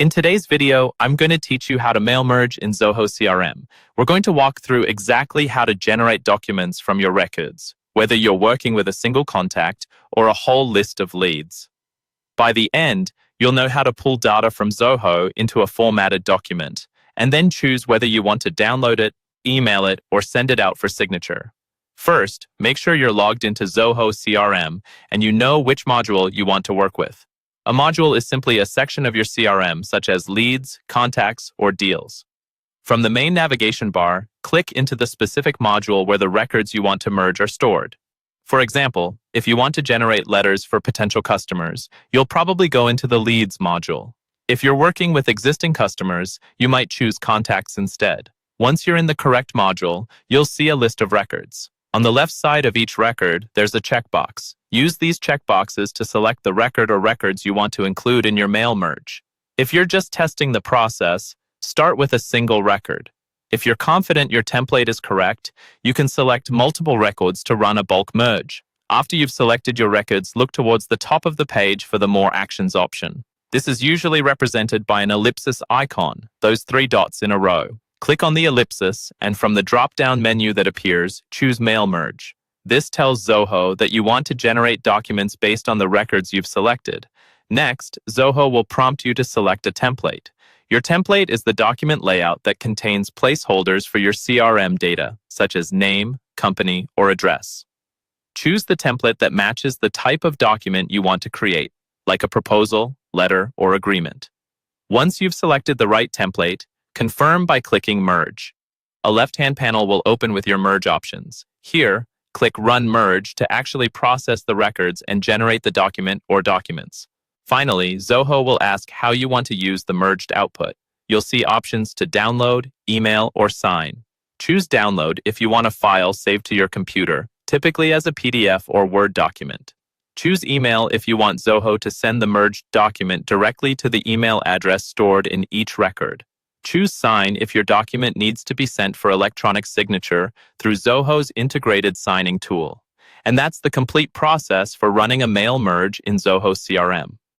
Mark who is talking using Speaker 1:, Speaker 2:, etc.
Speaker 1: In today's video, I'm going to teach you how to mail merge in Zoho CRM. We're going to walk through exactly how to generate documents from your records, whether you're working with a single contact or a whole list of leads. By the end, you'll know how to pull data from Zoho into a formatted document, and then choose whether you want to download it, email it, or send it out for signature. First, make sure you're logged into Zoho CRM and you know which module you want to work with. A module is simply a section of your CRM, such as leads, contacts, or deals. From the main navigation bar, click into the specific module where the records you want to merge are stored. For example, if you want to generate letters for potential customers, you'll probably go into the Leads module. If you're working with existing customers, you might choose Contacts instead. Once you're in the correct module, you'll see a list of records. On the left side of each record, there's a checkbox. Use these checkboxes to select the record or records you want to include in your mail merge. If you're just testing the process, start with a single record. If you're confident your template is correct, you can select multiple records to run a bulk merge. After you've selected your records, look towards the top of the page for the More Actions option. This is usually represented by an ellipsis icon, those 3 dots in a row. Click on the ellipsis, and from the drop-down menu that appears, choose Mail Merge. This tells Zoho that you want to generate documents based on the records you've selected. Next, Zoho will prompt you to select a template. Your template is the document layout that contains placeholders for your CRM data, such as name, company, or address. Choose the template that matches the type of document you want to create, like a proposal, letter, or agreement. Once you've selected the right template, confirm by clicking Merge. A left-hand panel will open with your merge options. Here, click Run Merge to actually process the records and generate the document or documents. Finally, Zoho will ask how you want to use the merged output. You'll see options to download, email, or sign. Choose Download if you want a file saved to your computer, typically as a PDF or Word document. Choose Email if you want Zoho to send the merged document directly to the email address stored in each record. Choose Sign if your document needs to be sent for electronic signature through Zoho's integrated signing tool. And that's the complete process for running a mail merge in Zoho CRM.